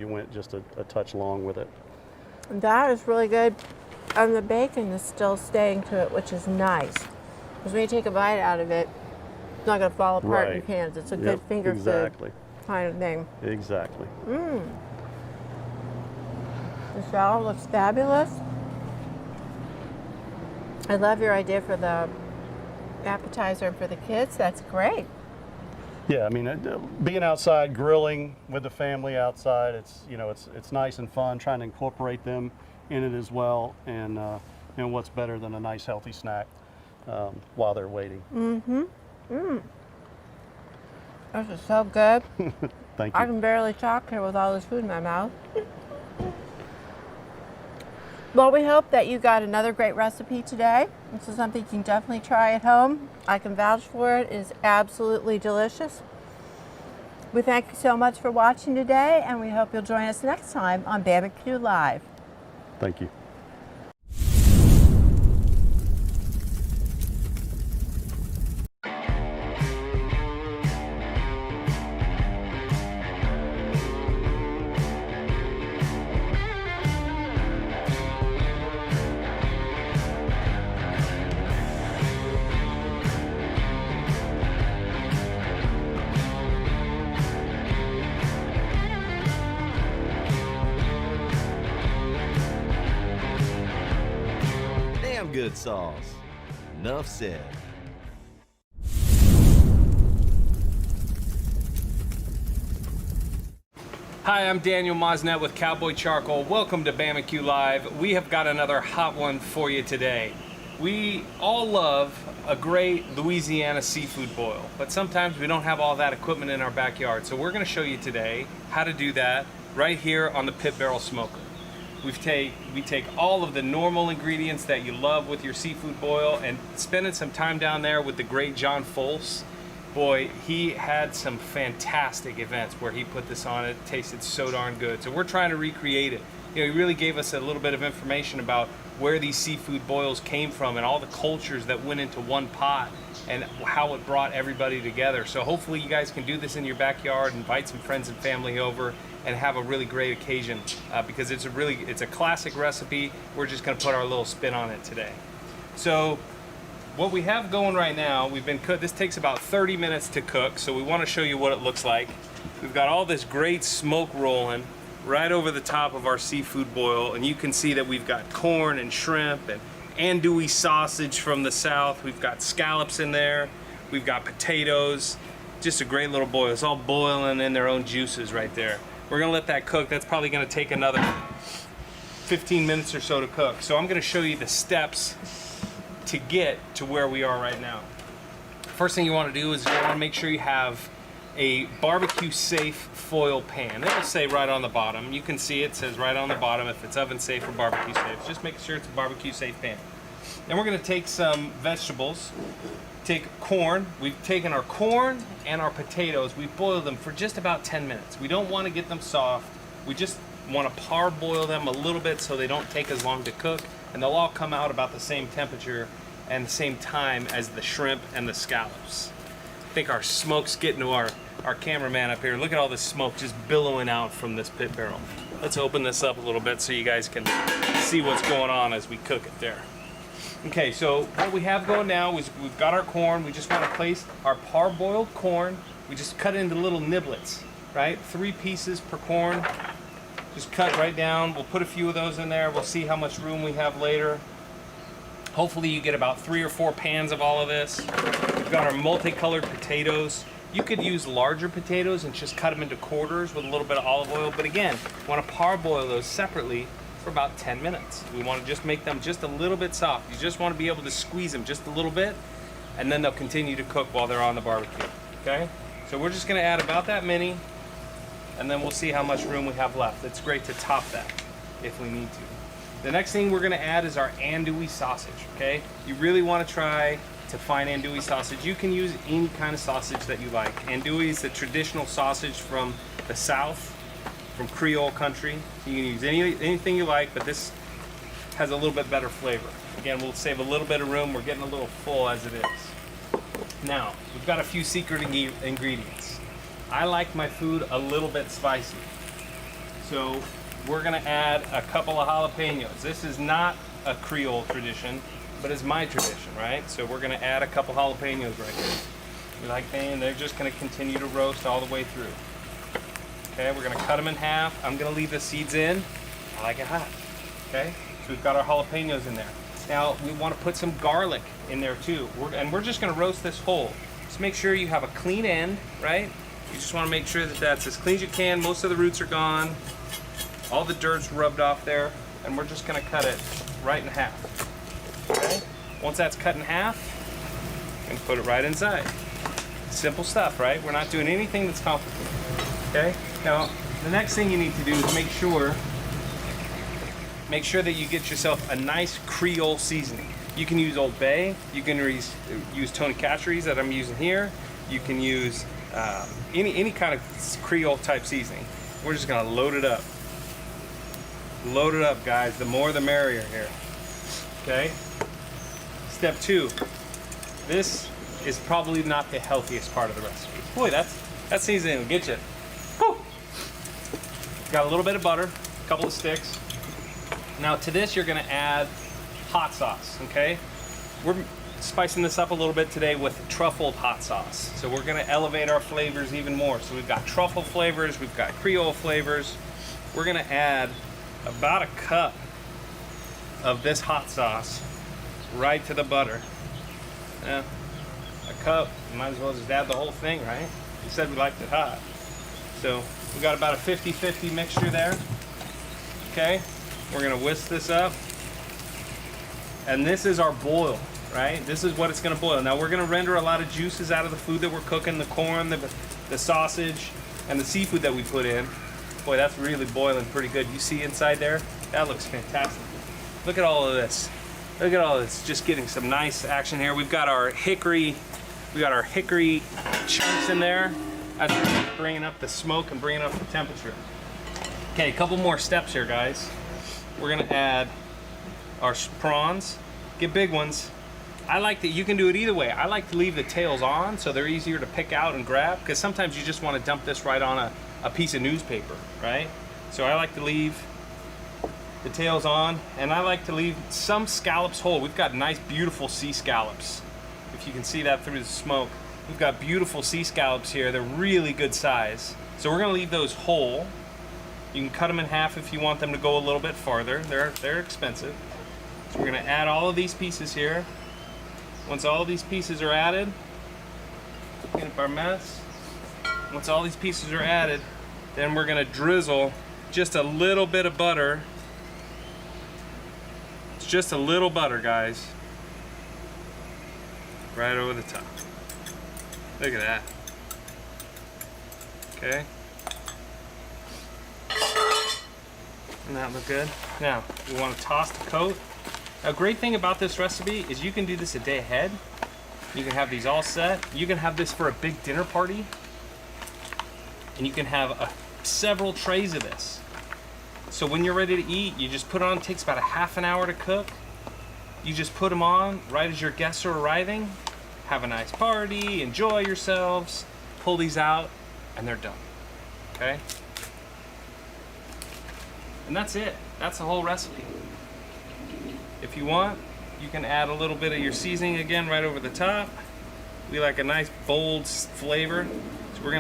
You went just a touch long with it. That is really good. And the bacon is still staying to it, which is nice. Because when you take a bite out of it, it's not going to fall apart in your hands. It's a good finger food kind of thing. Exactly. The salad looks fabulous. I love your idea for the appetizer for the kids. That's great. Yeah, I mean, being outside, grilling with the family outside, it's nice and fun. Trying to incorporate them in it as well, and what's better than a nice healthy snack while they're waiting. This is so good. Thank you. I can barely talk here with all this food in my mouth. Well, we hope that you got another great recipe today. This is something you can definitely try at home. I can vouch for it. It is absolutely delicious. We thank you so much for watching today, and we hope you'll join us next time on BBQ Live. Thank you. Good sauce. Enough said. Hi, I'm Daniel Mosnet with Cowboy Charcoal. Welcome to BBQ Live. We have got another hot one for you today. We all love a great Louisiana seafood boil, but sometimes we don't have all that equipment in our backyard. So we're going to show you today how to do that right here on the pit barrel smoker. We take all of the normal ingredients that you love with your seafood boil, and spending some time down there with the great John Folse. Boy, he had some fantastic events where he put this on. It tasted so darn good. So we're trying to recreate it. He really gave us a little bit of information about where these seafood boils came from and all the cultures that went into one pot and how it brought everybody together. So hopefully you guys can do this in your backyard, invite some friends and family over, and have a really great occasion because it's a classic recipe. We're just going to put our little spin on it today. So what we have going right now, this takes about 30 minutes to cook, so we want to show you what it looks like. We've got all this great smoke rolling right over the top of our seafood boil, and you can see that we've got corn and shrimp and andouille sausage from the south. We've got scallops in there. We've got potatoes. Just a great little boil. It's all boiling in their own juices right there. We're gonna let that cook. That's probably gonna take another 15 minutes or so to cook. So I'm gonna show you the steps to get to where we are right now. First thing you wanna do is you wanna make sure you have a barbecue safe foil pan. It'll say right on the bottom. You can see it says right on the bottom if it's oven safe or barbecue safe. Just make sure it's a barbecue safe pan. Then we're gonna take some vegetables. Take corn. We've taken our corn and our potatoes. We've boiled them for just about 10 minutes. We don't want to get them soft. We just want to parboil them a little bit so they don't take as long to cook, and they'll all come out about the same temperature and the same time as the shrimp and the scallops. I think our smoke's getting to our cameraman up here. Look at all this smoke just billowing out from this pit barrel. Let's open this up a little bit so you guys can see what's going on as we cook it there. Okay, so what we have going now is we've got our corn. We just want to place our parboiled corn. We just cut it into little niblets, right? 3 pieces per corn. Just cut right down. We'll put a few of those in there. We'll see how much room we have later. Hopefully you get about 3 or 4 pans of all of this. We've got our multicolored potatoes. You could use larger potatoes and just cut them into quarters with a little bit of olive oil. But again, we want to parboil those separately for about 10 minutes. We want to just make them just a little bit soft. You just want to be able to squeeze them just a little bit, and then they'll continue to cook while they're on the barbecue. Okay? So we're just going to add about that many, and then we'll see how much room we have left. It's great to top that if we need to. The next thing we're going to add is our andouille sausage. Okay? You really want to try to find andouille sausage. You can use any kind of sausage that you like. Andouille is the traditional sausage from the south, from Creole country. You can use anything you like, but this has a little bit better flavor. Again, we'll save a little bit of room. We're getting a little full as it is. Now, we've got a few secret ingredients. I like my food a little bit spicy. So we're gonna add a couple of jalapenos. This is not a Creole tradition, but it's my tradition, right? So we're gonna add a couple jalapenos right here. We like, and they're just gonna continue to roast all the way through. Okay, we're gonna cut them in half. I'm gonna leave the seeds in. I like it hot. Okay, so we've got our jalapenos in there. Now we want to put some garlic in there too. We're just gonna roast this whole. Just make sure you have a clean end, right? You just want to make sure that that's as clean as you can. Most of the roots are gone. All the dirt's rubbed off there, and we're just gonna cut it right in half. Okay? Once that's cut in half, and put it right inside. Simple stuff, right? We're not doing anything that's complicated. Okay? Now, the next thing you need to do is make sure that you get yourself a nice Creole seasoning. You can use Old Bay, you can use Tony Chachere's that I'm using here. You can use any kind of Creole type seasoning. We're just gonna load it up. Load it up, guys. The more the merrier here. Okay? Step 2. This is probably not the healthiest part of the recipe. Boy, that seasoning will get you. Whew. Got a little bit of butter, a couple of sticks. Now to this, you're gonna add hot sauce, okay? We're spicing this up a little bit today with truffled hot sauce. So we're gonna elevate our flavors even more. So we've got truffle flavors, we've got Creole flavors. We're gonna add about a cup of this hot sauce right to the butter. Yeah, a cup, you might as well just add the whole thing, right? We said we liked it hot. So we got about a 50-50 mixture there. Okay, we're gonna whisk this up. And this is our boil, right? This is what it's gonna boil. Now we're gonna render a lot of juices out of the food that we're cooking, the corn, the sausage, and the seafood that we put in. Boy, that's really boiling pretty good. You see inside there? That looks fantastic. Look at all of this. Look at all of this, just getting some nice action here. We've got our hickory chunks in there. That's bringing up the smoke and bringing up the temperature. Okay, a couple more steps here, guys. We're gonna add our prawns. Get big ones. I like that you can do it either way. I like to leave the tails on so they're easier to pick out and grab, because sometimes you just want to dump this right on a piece of newspaper, right? So I like to leave the tails on, and I like to leave some scallops whole. We've got nice, beautiful sea scallops. If you can see that through the smoke. We've got beautiful sea scallops here. They're really good size. So we're gonna leave those whole. You can cut them in half if you want them to go a little bit farther. They're expensive. So we're gonna add all of these pieces here. Once all of these pieces are added, clean up our mess. Once all these pieces are added, then we're gonna drizzle just a little bit of butter. It's just a little butter, guys. Right over the top. Look at that. Okay. Doesn't that look good? Now, we want to toss the coat. A great thing about this recipe is you can do this a day ahead. You can have these all set. You can have this for a big dinner party. And you can have several trays of this. So when you're ready to eat, you just put it on. It takes about a half an hour to cook. You just put them on right as your guests are arriving. Have a nice party, enjoy yourselves, pull these out, and they're done. Okay? And that's it. That's the whole recipe. If you want, you can add a little bit of your seasoning again right over the top. We like a nice bold flavor.